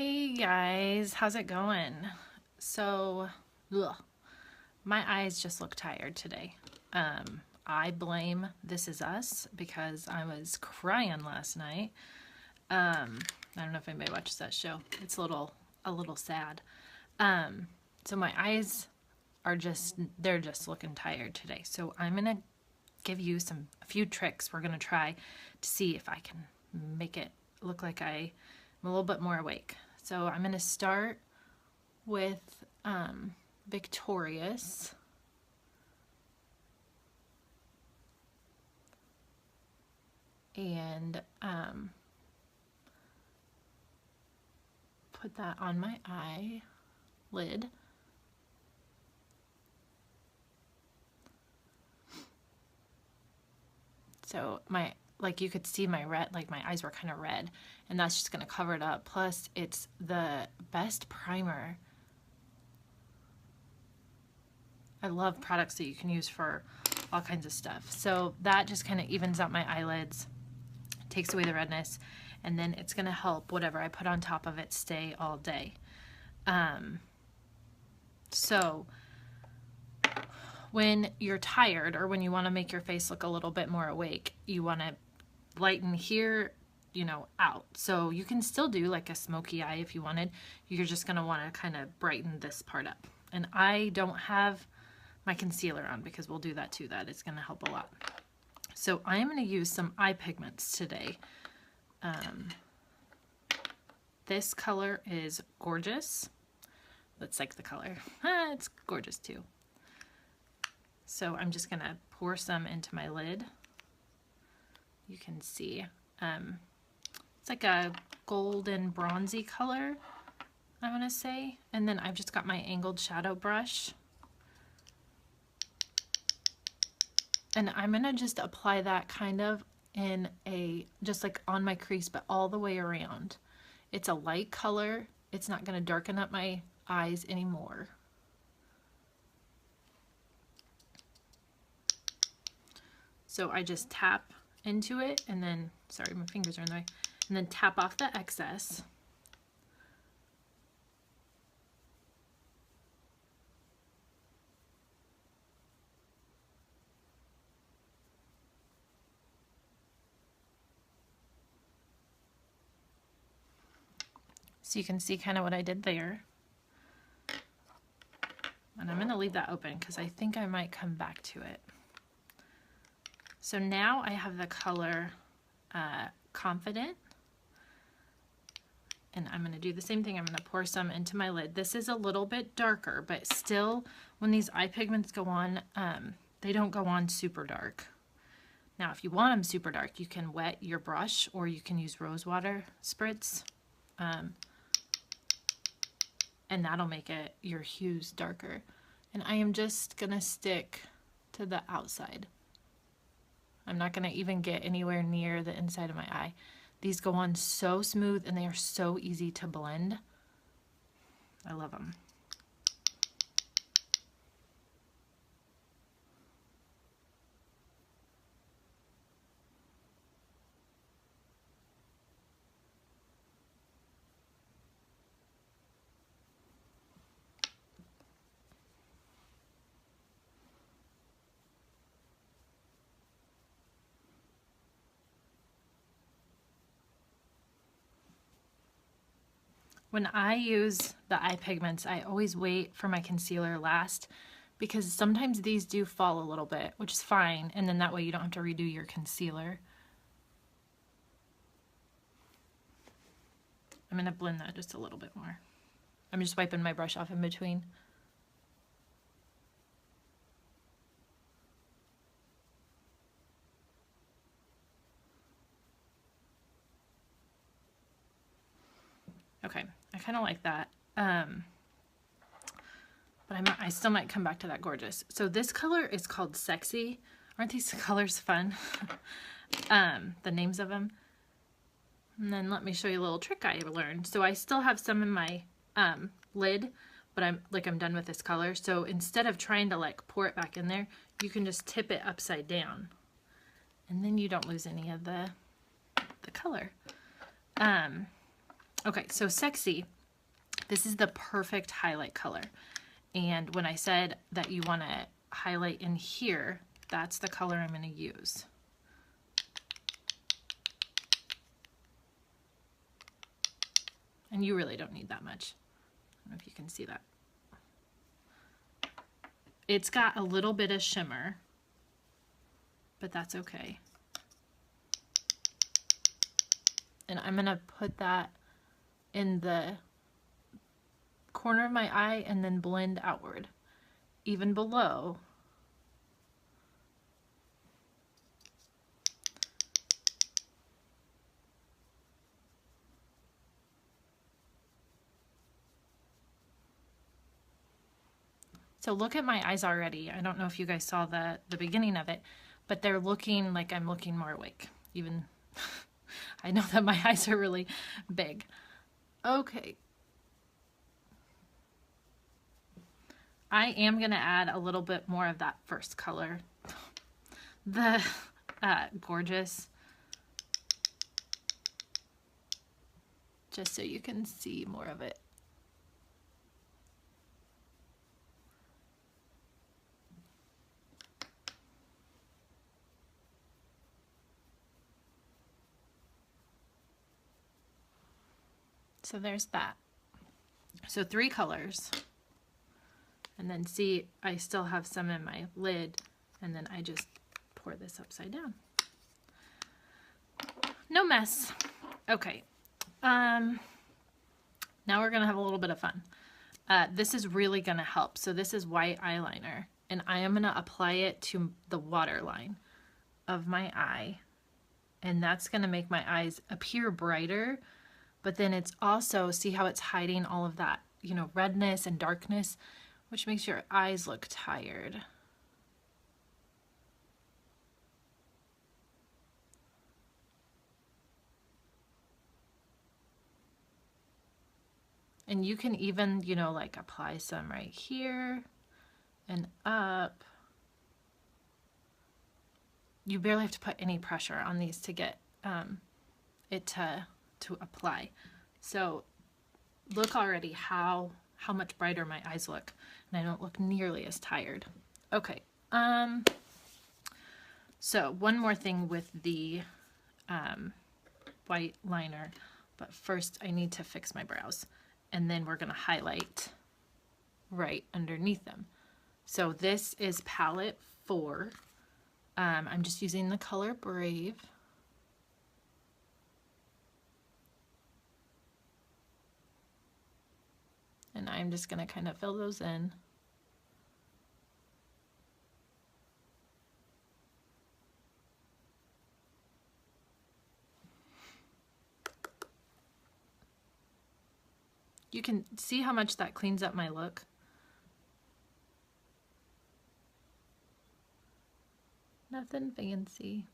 Hey guys, how's it going? So, my eyes just look tired today. I blame This Is Us because I was crying last night. I don't know if anybody watches that show. It's a little sad. So my eyes are they're just looking tired today. So I'm gonna give you a few tricks we're gonna try to see if I can make it look like I'm a little bit more awake. So I'm gonna start with Victorious. And put that on my eyelid. So like you could see my eyes were kind of red, and that's just gonna cover it up. Plus it's the best primer. I love products that you can use for all kinds of stuff. So that just kind of evens out my eyelids, takes away the redness, and then it's gonna help whatever I put on top of it stay all day. So when you're tired or when you want to make your face look a little bit more awake, you want to lighten here, out. So you can still do like a smoky eye if you wanted. You're just going to want to kind of brighten this part up. And I don't have my concealer on because we'll do that too. That is going to help a lot. So I'm going to use some eye pigments today. This color is Gorgeous. Let's like the color. It's gorgeous too. So I'm just gonna pour some into my lid. You can see it's like a golden bronzy color, I want to say. And then I've just got my angled shadow brush, and I'm gonna just apply that kind of in just like on my crease, but all the way around. It's a light color. It's not gonna darken up my eyes anymore. So I just tap into it and then, sorry, my fingers are in the way, and then tap off the excess. So you can see kind of what I did there. And I'm gonna leave that open because I think I might come back to it. So now I have the color Confident, and I'm going to do the same thing. I'm going to pour some into my lid. This is a little bit darker, but still, when these eye pigments go on, they don't go on super dark. Now, if you want them super dark, you can wet your brush, or you can use rose water spritz, and that'll make your hues darker. And I am just going to stick to the outside. I'm not going to even get anywhere near the inside of my eye. These go on so smooth and they are so easy to blend. I love them. When I use the eye pigments, I always wait for my concealer last because sometimes these do fall a little bit, which is fine, and then that way you don't have to redo your concealer. I'm going to blend that just a little bit more. I'm just wiping my brush off in between. Okay, I kind of like that. But I still might come back to that Gorgeous. So this color is called Sexy. Aren't these colors fun? The names of them. And then let me show you a little trick I learned. So I still have some in my lid, but I'm done with this color. So instead of trying to like pour it back in there, you can just tip it upside down. And then you don't lose any of the color. Okay, so Sexy This is the perfect highlight color. And when I said that you want to highlight in here, that's the color I'm going to use. And you really don't need that much. I don't know if you can see that. It's got a little bit of shimmer, but that's okay. And I'm going to put that in the corner of my eye and then blend outward, even below. So look at my eyes already. I don't know if you guys saw the beginning of it, but they're looking like I'm looking more awake. Even I know that my eyes are really big. Okay. I am going to add a little bit more of that first color. The gorgeous. Just so you can see more of it. So there's that. So 3 colors. And then see, I still have some in my lid, and then I just pour this upside down. No mess. Okay. Now we're gonna have a little bit of fun. This is really gonna help. So this is white eyeliner, and I am gonna apply it to the waterline of my eye, and that's gonna make my eyes appear brighter. But then it's also, see how it's hiding all of that, you know, redness and darkness, which makes your eyes look tired. And you can even, you know, like apply some right here and up. You barely have to put any pressure on these to get it to apply. So look already how much brighter my eyes look, and I don't look nearly as tired. Okay, so one more thing with the white liner, but first I need to fix my brows, and then we're gonna highlight right underneath them. So this is palette 4. I'm just using the color Brave. And I'm just going to kind of fill those in. You can see how much that cleans up my look. Nothing fancy.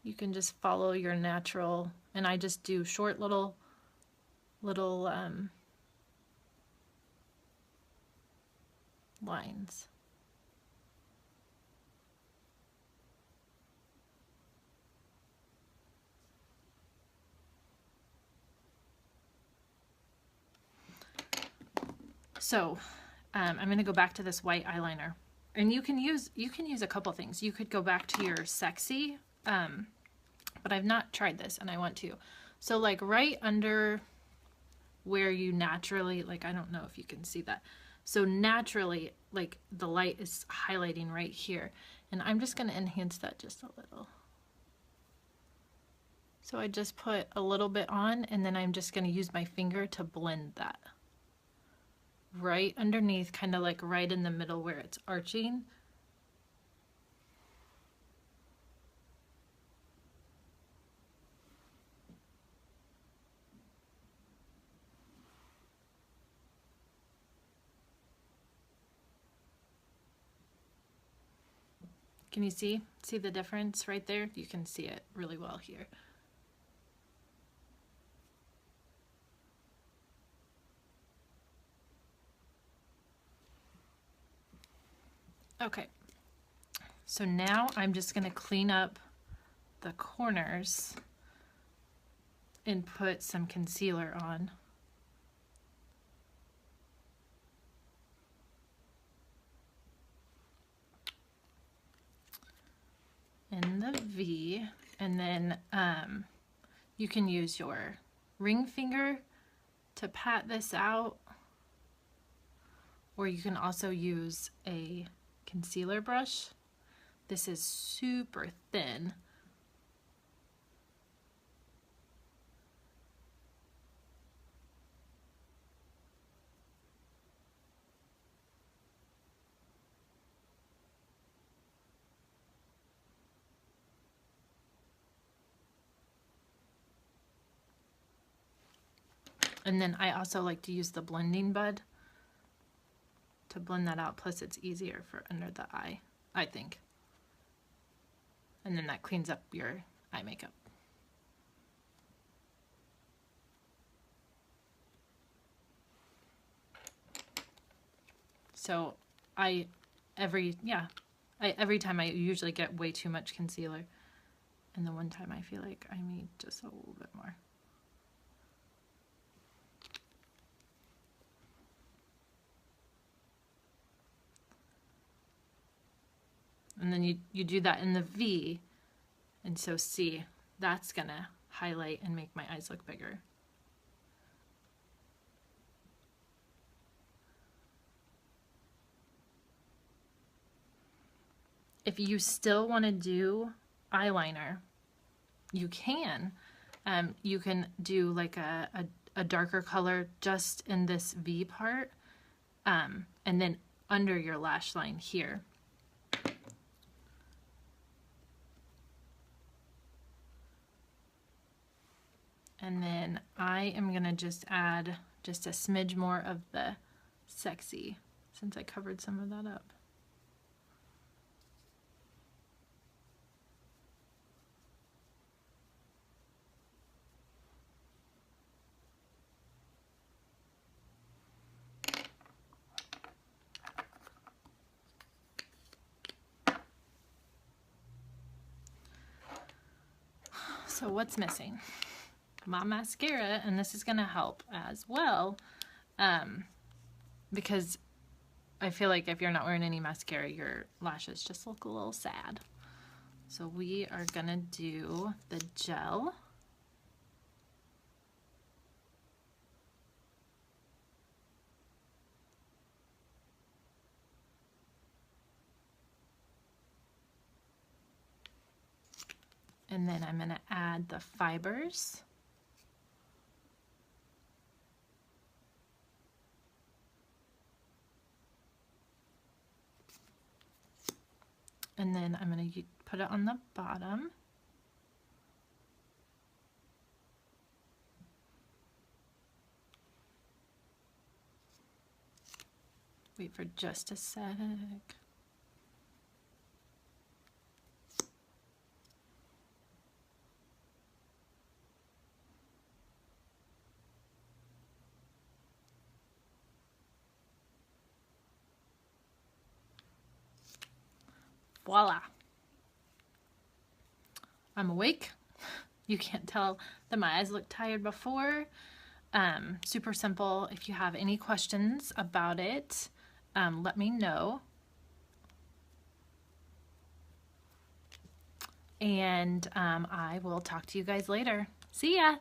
You can just follow your natural, and I just do short little lines. So I'm going to go back to this white eyeliner, and you can use a couple things. You could go back to your Sexy, but I've not tried this, and I want to. So like right under where you naturally, like, I don't know if you can see that. So naturally, like, the light is highlighting right here, and I'm just going to enhance that just a little. So I just put a little bit on, and then I'm just going to use my finger to blend that right underneath, kind of like right in the middle where it's arching. Can you see the difference right there? You can see it really well here. Okay, so now I'm just going to clean up the corners and put some concealer on. In the V, and then you can use your ring finger to pat this out, or you can also use a concealer brush. This is super thin. And then I also like to use the blending bud to blend that out. Plus it's easier for under the eye, I think. And then that cleans up your eye makeup. So every time I usually get way too much concealer. And the one time I feel like I need just a little bit more. And then you do that in the V, and so see, that's gonna highlight and make my eyes look bigger. If you still want to do eyeliner, you can. You can do like a darker color just in this V part, and then under your lash line here. And then I am gonna just add just a smidge more of the Sexy, since I covered some of that up. So what's missing? My mascara, and this is going to help as well, because I feel like if you're not wearing any mascara, your lashes just look a little sad. So we are going to do the gel. And then I'm going to add the fibers. And then I'm going to put it on the bottom. Wait for just a sec. Voila. I'm awake. You can't tell that my eyes look tired before. Super simple. If you have any questions about it, let me know. And I will talk to you guys later. See ya.